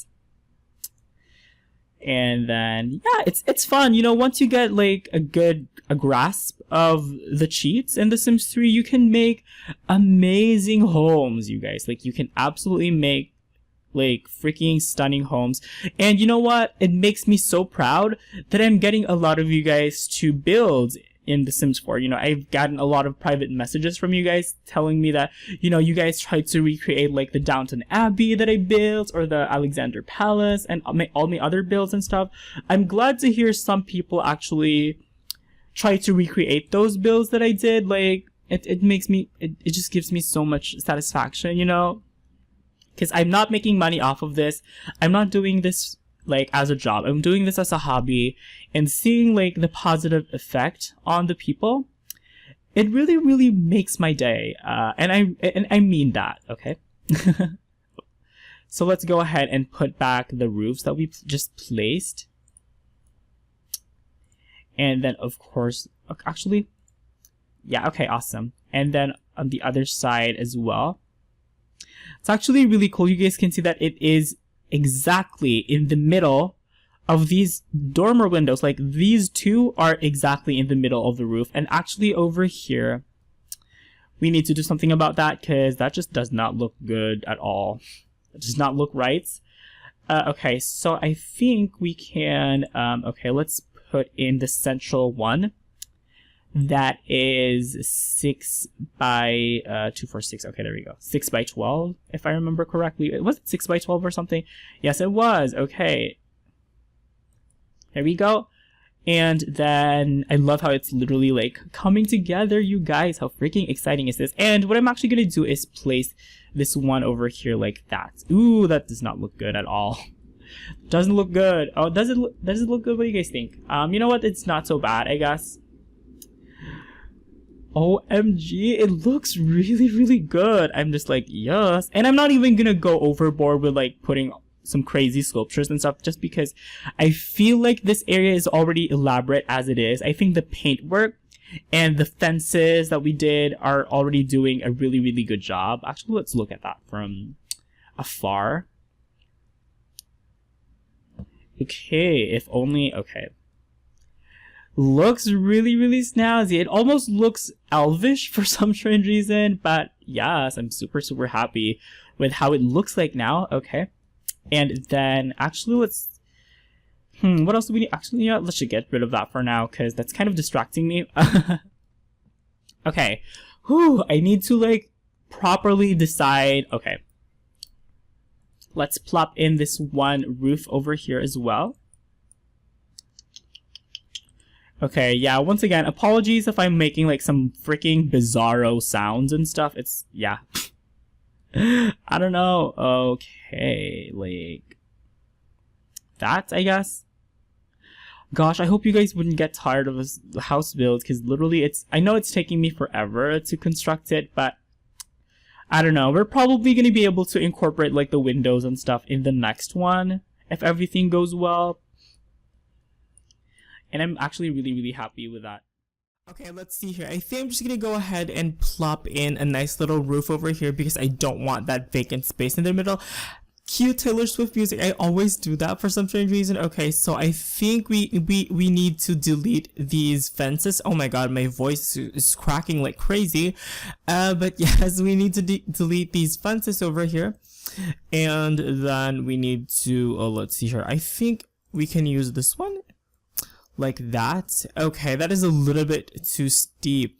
And then, yeah, it's fun. You know, once you get, like, a grasp of the cheats in The Sims 3, you can make amazing homes, you guys. Like, you can absolutely make, like, freaking stunning homes. And you know what? It makes me so proud that I'm getting a lot of you guys to build in The Sims 4. You know, I've gotten a lot of private messages from you guys telling me that, you know, you guys tried to recreate, like, the Downton Abbey that I built, or the Alexander Palace, and all my other builds and stuff. I'm glad to hear some people actually try to recreate those builds that I did. Like, it makes me, it just gives me so much satisfaction, you know, because I'm not making money off of this. I'm not doing this, like, as a job. I'm doing this as a hobby, and seeing, like, the positive effect on the people, it really, really makes my day. And I mean that, okay? So let's go ahead and put back the roofs that we just placed. And then, of course, actually, yeah, okay, awesome. And then on the other side as well, it's actually really cool. You guys can see that it is exactly in the middle of these dormer windows. Like, these two are exactly in the middle of the roof. And actually over here, we need to do something about that, because that just does not look good at all. It does not look right. Okay, so I think we can, okay, let's put in the central one. That is 6 by 246. Okay, there we go. 6 by 12, if I remember correctly. Was it 6 by 12 or something? Yes, it was. Okay. There we go. And then I love how it's literally, like, coming together, you guys. How freaking exciting is this? And what I'm actually going to do is place this one over here like that. Ooh, that does not look good at all. Doesn't look good. Oh, does it look good? What do you guys think? You know what? It's not so bad, I guess. OMG, it looks really, really good. I'm just like, yes. And I'm not even gonna go overboard with, like, putting some crazy sculptures and stuff, just because I feel like this area is already elaborate as it is. I think the paintwork and the fences that we did are already doing a really, really good job. Actually, let's look at that from afar. Okay, if only, okay. Looks really, really snazzy. It almost looks elvish for some strange reason, but yes, I'm super, super happy with how it looks like now. Okay. And then actually let's, what else do we need? Actually, yeah, let's just get rid of that for now, because that's kind of distracting me. Okay. Whew, I need to, like, properly decide. Okay. Let's plop in this one roof over here as well. Okay, yeah, once again, apologies if I'm making, like, some freaking bizarro sounds and stuff. It's, yeah. I don't know. Okay, like, that, I guess. Gosh, I hope you guys wouldn't get tired of this house build, because literally I know it's taking me forever to construct it, but I don't know. We're probably going to be able to incorporate, like, the windows and stuff in the next one, if everything goes well. And I'm actually really, really happy with that. Okay, let's see here. I think I'm just gonna go ahead and plop in a nice little roof over here because I don't want that vacant space in the middle. Cute Taylor Swift music. I always do that for some strange reason. Okay, so I think we need to delete these fences. Oh my god, my voice is cracking like crazy. But yes, we need to delete these fences over here. And then we need to, oh, let's see here. I think we can use this one. Like that. Okay, that is a little bit too steep.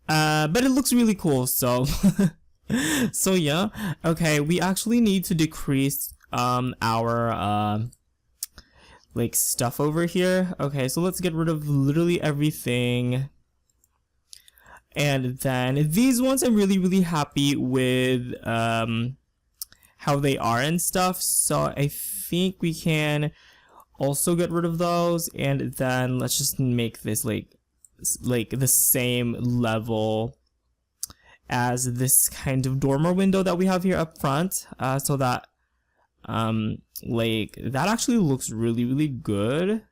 But it looks really cool, so so yeah. Okay, we actually need to decrease our like stuff over here. Okay, so let's get rid of literally everything. And then these ones I'm really happy with how they are and stuff. So I think we can also get rid of those, and then let's just make this like the same level as this kind of dormer window that we have here up front, so that like that actually looks really good.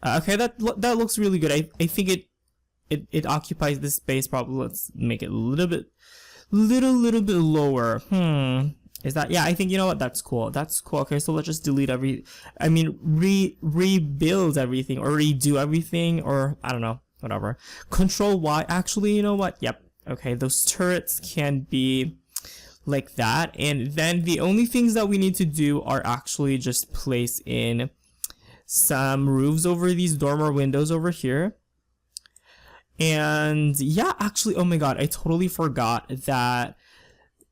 Okay, that looks really good. I think it occupies this space probably. Let's make it a little bit lower. Is that, yeah, I think, you know what, that's cool. That's cool. Okay, so let's just delete rebuild everything, or redo everything, or I don't know, whatever. Control Y. Actually, you know what? Yep. Okay, those turrets can be like that. And then the only things that we need to do are actually just place in some roofs over these dormer windows over here. And yeah, actually, oh my god, I totally forgot that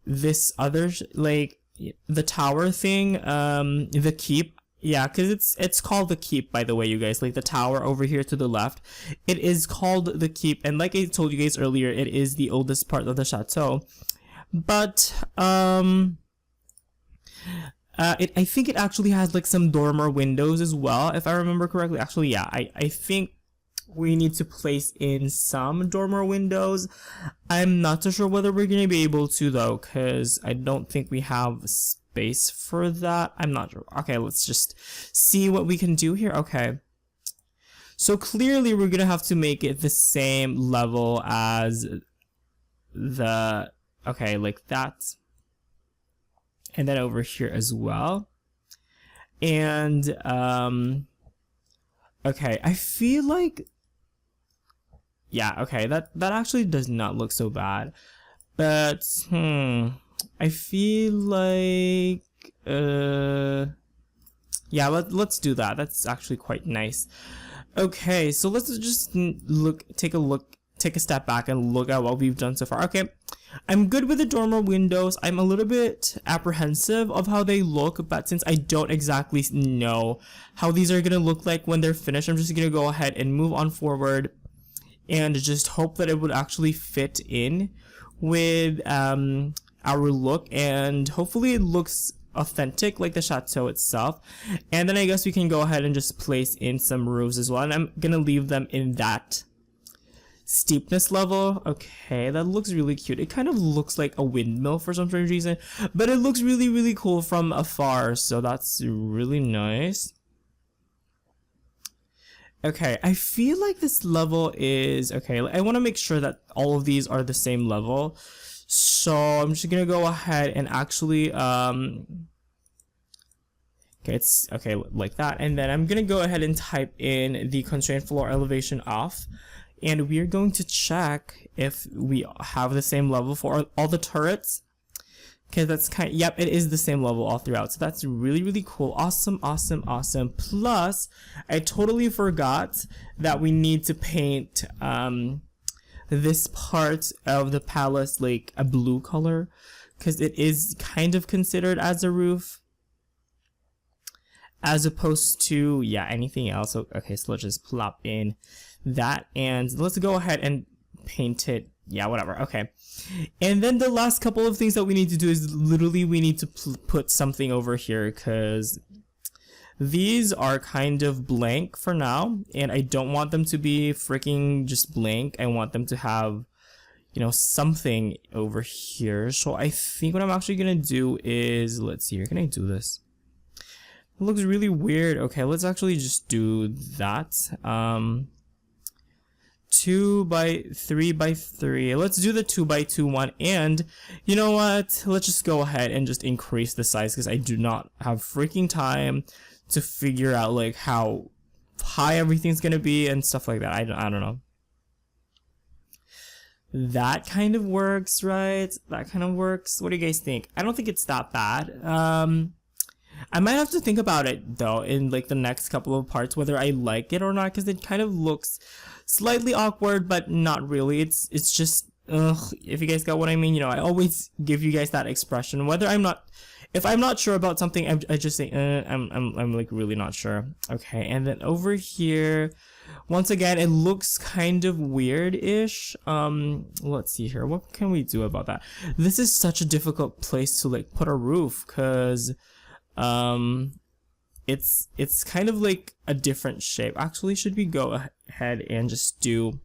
this other like the tower thing, the keep, yeah, because it's called the keep, by the way, you guys. Like the tower over here to the left, it is called the keep, and like I told you guys earlier, it is the oldest part of the chateau. But I think it actually has like some dormer windows as well, if I remember correctly. Actually, yeah, I think we need to place in some dormer windows. I'm not too sure whether we're going to be able to though, because I don't think we have space for that. I'm not sure. Okay, let's just see what we can do here. Okay, so clearly we're going to have to make it the same level as the, okay, like that, and then over here as well. And okay, I feel like, yeah, okay, that actually does not look so bad. But I feel like yeah, let's do that. That's actually quite nice. Okay, so let's just take a step back and look at what we've done so far. Okay, I'm good with the dormer windows. I'm a little bit apprehensive of how they look, but since I don't exactly know how these are gonna look like when they're finished, I'm just gonna go ahead and move on forward and just hope that it would actually fit in with our look, and hopefully it looks authentic like the chateau itself. And then I guess we can go ahead and just place in some roofs as well, and I'm gonna leave them in that steepness level. Okay, that looks really cute. It kind of looks like a windmill for some strange reason, but it looks really cool from afar, so that's really nice. Okay, I feel like this level is okay. I want to make sure that all of these are the same level, so I'm just gonna go ahead and actually okay, it's okay like that, and then I'm gonna go ahead and type in the constraint floor elevation off, and we're going to check if we have the same level for all the turrets. Okay, that's yep, it is the same level all throughout, so that's really cool. Awesome. Plus, I totally forgot that we need to paint this part of the palace like a blue color, because it is kind of considered as a roof as opposed to, yeah, anything else. So, okay, so let's just plop in that, and let's go ahead and paint it. Yeah, whatever. Okay, and then the last couple of things that we need to do is literally we need to put something over here, because these are kind of blank for now, and I don't want them to be freaking just blank. I want them to have, you know, something over here. So I think what I'm actually gonna do is, let's see here, can I do this? It looks really weird. Okay, let's actually just do that. 2 by 3 by 3. Let's do the 2 by 2 one. And you know what? Let's just go ahead and just increase the size because I do not have freaking time to figure out like how high everything's gonna be and stuff like that. I don't know. That kind of works, right? That kind of works. What do you guys think? I don't think it's that bad. I might have to think about it though in like the next couple of parts whether I like it or not, because it kind of looks slightly awkward but not really. It's just if you guys got what I mean. You know, I always give you guys that expression whether if I'm not sure about something, I just say I'm like really not sure. Okay, and then over here once again it looks kind of weird-ish. Let's see here, what can we do about that? This is such a difficult place to like put a roof because it's kind of like a different shape. Actually, should we go ahead and just do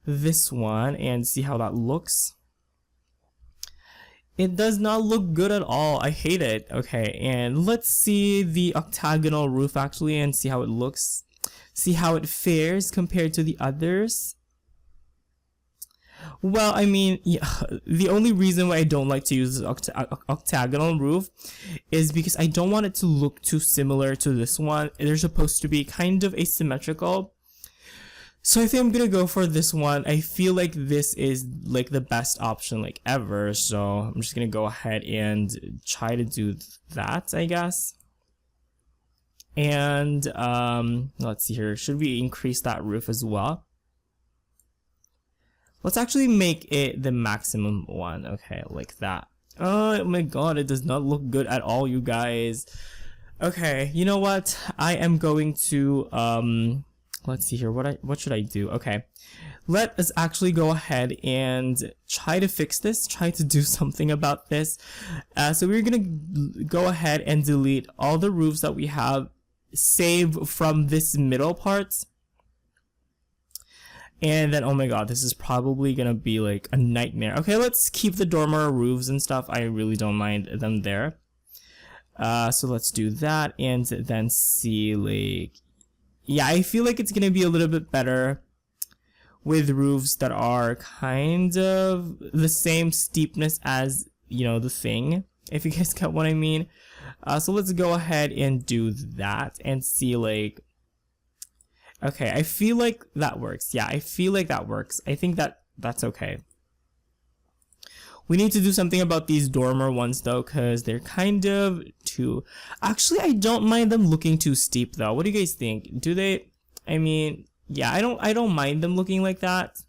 this one and see how that looks? It does not look good at all. I hate it. Okay, and let's see the octagonal roof actually and see how it looks. See how it fares compared to the others. Well, I mean, yeah, the only reason why I don't like to use this octagonal roof is because I don't want it to look too similar to this one. They're supposed to be kind of asymmetrical. So I think I'm gonna go for this one. I feel like this is like the best option like ever. So I'm just gonna go ahead and try to do that, I guess. And let's see here. Should we increase that roof as well? Let's actually make it the maximum one. Okay, like that. Oh my god, it does not look good at all, you guys. Okay, you know what? I am going to let's see here. What should I do? Okay, let us actually go ahead and try to fix this. Try to do something about this. So we're gonna go ahead and delete all the roofs that we have, save from this middle part. And then, oh my god, this is probably gonna be like a nightmare. Okay, let's keep the dormer roofs and stuff. I really don't mind them there. So let's do that and then see like, yeah, I feel like it's gonna be a little bit better with roofs that are kind of the same steepness as, you know, the thing, if you guys get what I mean. So let's go ahead and do that and see like, okay, I feel like that works. Yeah, I feel like that works. I think that's okay. We need to do something about these dormer ones though, because they're kind of too... Actually, I don't mind them looking too steep though. What do you guys think? Do they... I mean, yeah, I don't mind them looking like that.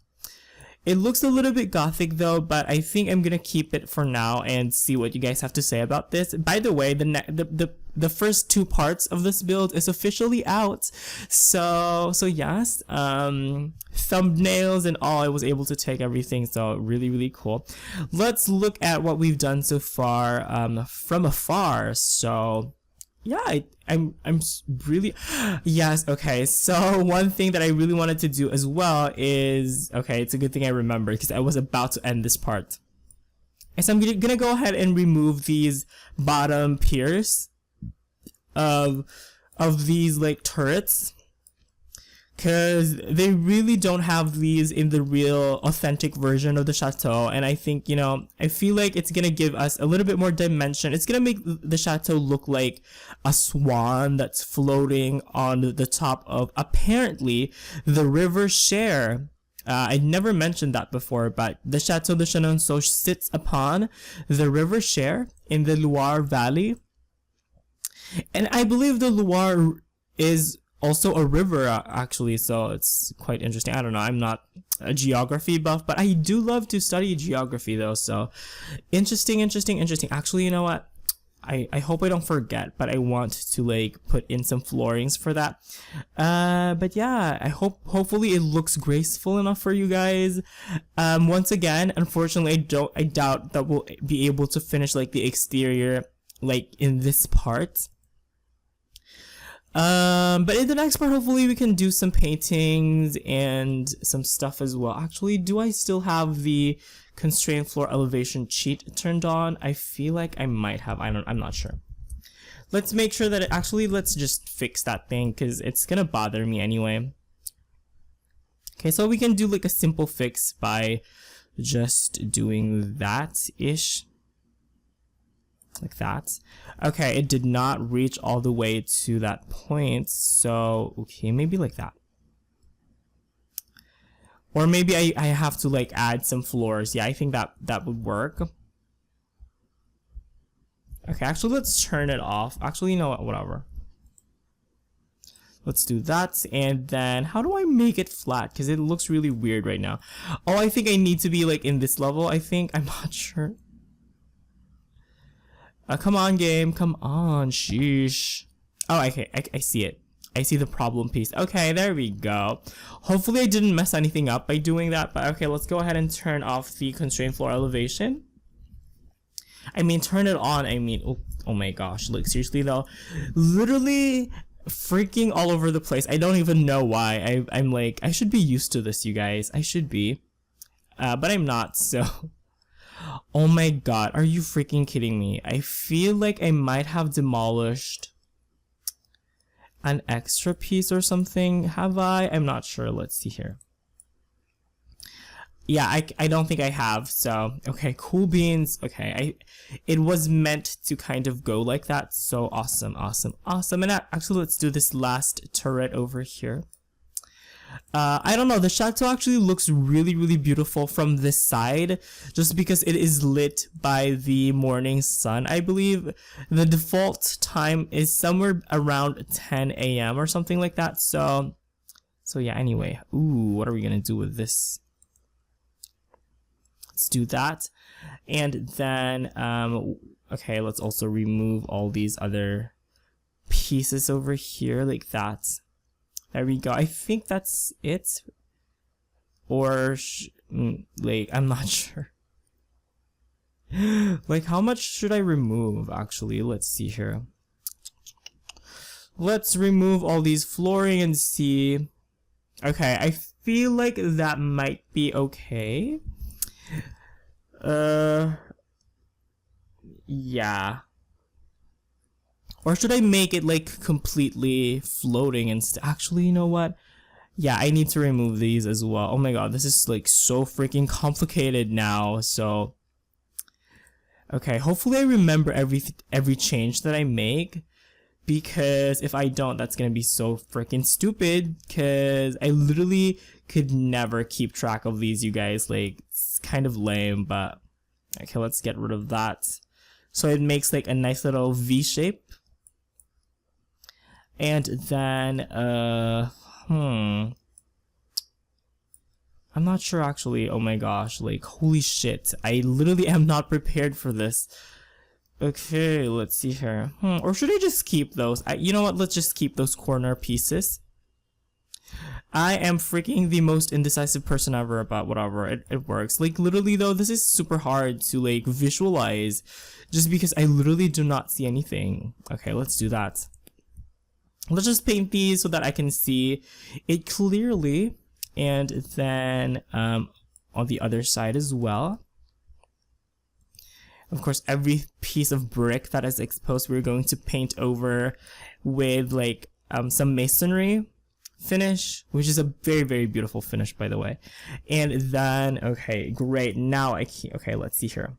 It looks a little bit gothic though, but I think I'm gonna keep it for now and see what you guys have to say about this. By the way, the first 2 parts of this build is officially out. So yes, thumbnails and all, I was able to take everything, so really cool. Let's look at what we've done so far from afar. So yeah, I'm really, yes, okay, so one thing that I really wanted to do as well is, okay, it's a good thing I remember because I was about to end this part. And so I'm gonna go ahead and remove these bottom piers of these like turrets, because they really don't have these in the real authentic version of the chateau. And I think, you know, I feel like it's gonna give us a little bit more dimension. It's gonna make the chateau look like a swan that's floating on the top of apparently the river Cher. I never mentioned that before, but the Chateau de Chenonceau sits upon the river Cher in the Loire Valley. And I believe the Loire is also a river actually, so it's quite interesting. I don't know, I'm not a geography buff, but I do love to study geography though, so interesting. Actually, you know what, I hope I don't forget, but I want to like put in some floorings for that. But yeah, hopefully it looks graceful enough for you guys. Once again, unfortunately, I doubt that we'll be able to finish like the exterior like in this part. But in the next part, hopefully we can do some paintings and some stuff as well. Actually, do I still have the constrained floor elevation cheat turned on? I feel like I might have. I'm not sure. let's make sure that let's just fix that thing because it's gonna bother me anyway. Okay, so we can do like a simple fix by just doing that-ish. Like that. Okay, it did not reach all the way to that point, so okay, maybe like that. Or maybe I have to like add some floors. Yeah, I think that would work. Okay, actually let's turn it off. Actually, you know what, whatever. Let's do that, and then how do I make it flat? Because it looks really weird right now. Oh, I think I need to be like in this level, I think. I'm not sure. Come on, game. Come on. Sheesh. Oh, okay. I see it. I see the problem piece. Okay, there we go. Hopefully I didn't mess anything up by doing that, but okay, let's go ahead and turn off the constraint floor elevation. I mean, turn it on. I mean, oh my gosh. Like, seriously though. Literally freaking all over the place. I don't even know why. I'm like, I should be used to this, you guys. I should be. But I'm not, so. Oh my god, are you freaking kidding me? I feel like I might have demolished an extra piece or something. Have I? I'm not sure. Let's see here. Yeah, I don't think I have. So, okay, cool beans. Okay, it was meant to kind of go like that. So awesome, awesome, awesome. And actually, let's do this last turret over here. I don't know, the chateau actually looks really, really beautiful from this side, just because it is lit by the morning sun. I believe the default time is somewhere around 10 a.m. or something like that. So yeah, anyway. Ooh, what are we gonna do with this? Let's do that. And then, okay, let's also remove all these other pieces over here like that. There we go. I think that's it. Or, like, I'm not sure. Like, how much should I remove, actually? Let's see here. Let's remove all these flooring and see. Okay, I feel like that might be okay. Yeah. Or should I make it like completely floating and actually, you know what? Yeah, I need to remove these as well. Oh my god, this is like so freaking complicated now. So okay, hopefully I remember every change that I make, because if I don't, that's gonna be so freaking stupid, because I literally could never keep track of these, you guys. Like, it's kind of lame, but okay, let's get rid of that. So it makes like a nice little V shape. And then, I'm not sure actually. Oh my gosh, like, holy shit. I literally am not prepared for this. Okay, let's see here. Or should I just keep those? You know what? Let's just keep those corner pieces. I am freaking the most indecisive person ever about whatever. It works. Like, literally though, this is super hard to like visualize just because I literally do not see anything. Okay, let's do that. Let's just paint these so that I can see it clearly. And then on the other side as well. Of course, every piece of brick that is exposed, we're going to paint over with like some masonry finish, which is a very, very beautiful finish, by the way. And then, okay, great. Now okay, let's see here.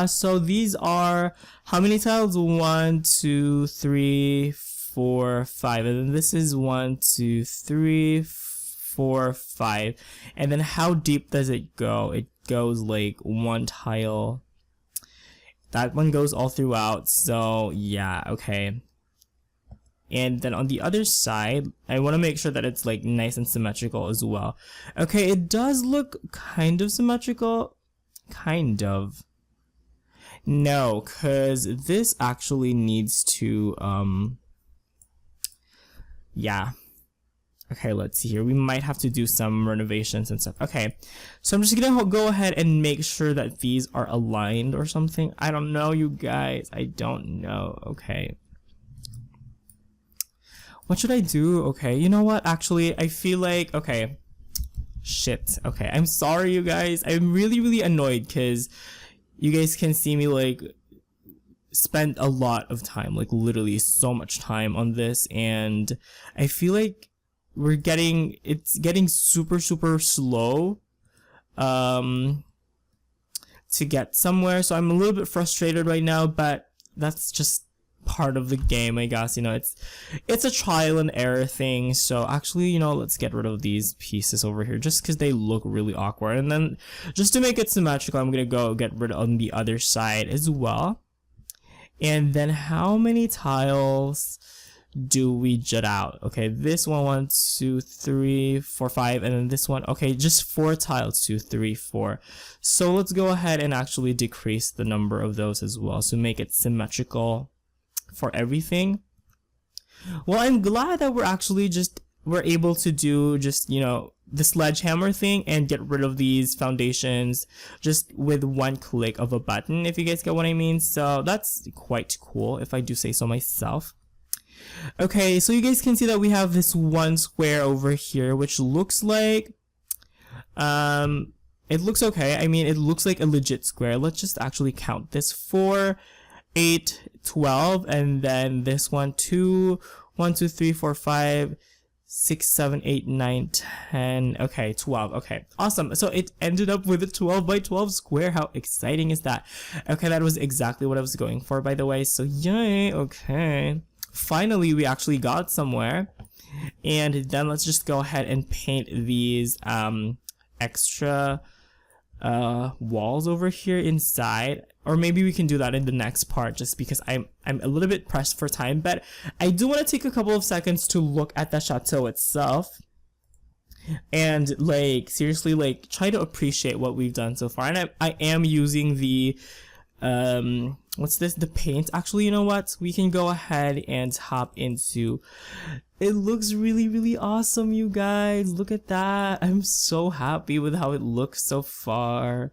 So these are how many tiles? 1, 2, 3, 4, 5, and then this is 1, 2, 3, 4, 5. And then how deep does it go? It goes like 1 tile. That one goes all throughout. So yeah, okay. And then on the other side, I want to make sure that it's like nice and symmetrical as well. Okay, it does look kind of symmetrical. Kind of. No, because this actually needs to, yeah. Okay, let's see here. We might have to do some renovations and stuff. Okay, so I'm just gonna go ahead and make sure that these are aligned or something. I don't know, you guys. I don't know. Okay. What should I do? Okay, you know what? Actually, I feel like, okay. Shit. Okay, I'm sorry, you guys. I'm really, really annoyed because you guys can see me like spent a lot of time, like literally so much time on this, and I feel like it's getting super slow to get somewhere. So I'm a little bit frustrated right now, but that's just part of the game, I guess. You know, it's a trial and error thing. So actually, you know, let's get rid of these pieces over here just because they look really awkward, and then just to make it symmetrical, I'm gonna go get rid on the other side as well. And then how many tiles do we jut out? Okay, this one, 1, 2, 3, 4, 5, and then this one, okay, just 4 tiles, 2, 3, 4. So let's go ahead and actually decrease the number of those as well, so make it symmetrical for everything. Well, I'm glad that we're able to do just, you know, the sledgehammer thing and get rid of these foundations just with one click of a button, if you guys get what I mean. So that's quite cool, if I do say so myself. Okay, so you guys can see that we have this one square over here, which looks like it looks okay. I mean, it looks like a legit square. Let's just actually count this: 4, 8, 12, and then this one, 2, 1, 2, 3, 4, 5, 6, 7, 8, 9, 10. Okay, 12. Okay, awesome. So it ended up with a 12 by 12 square. How exciting is that? Okay, that was exactly what I was going for, by the way. So yay. Okay, finally we actually got somewhere. And then let's just go ahead and paint these extra walls over here inside, or maybe we can do that in the next part, just because I'm a little bit pressed for time. But I do want to take a couple of seconds to look at the chateau itself and like seriously like try to appreciate what we've done so far. And I am using the what's this, the paint. Actually, you know what, we can go ahead and hop into, it looks really awesome, you guys. Look at that. I'm so happy with how it looks so far.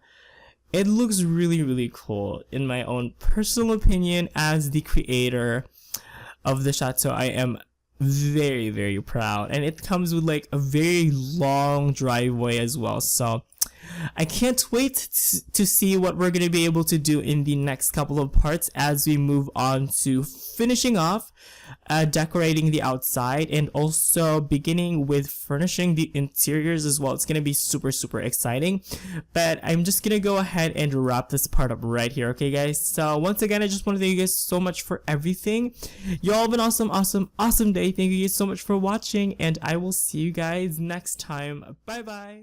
It looks really cool. In my own personal opinion, as the creator of the chateau, I am very proud, and it comes with like a very long driveway as well. So I can't wait to see what we're going to be able to do in the next couple of parts as we move on to finishing off decorating the outside, and also beginning with furnishing the interiors as well. It's going to be super exciting, but I'm just going to go ahead and wrap this part up right here. Okay guys, so once again, I just want to thank you guys so much for everything. You all have an awesome day. Thank you guys so much for watching, and I will see you guys next time. Bye bye.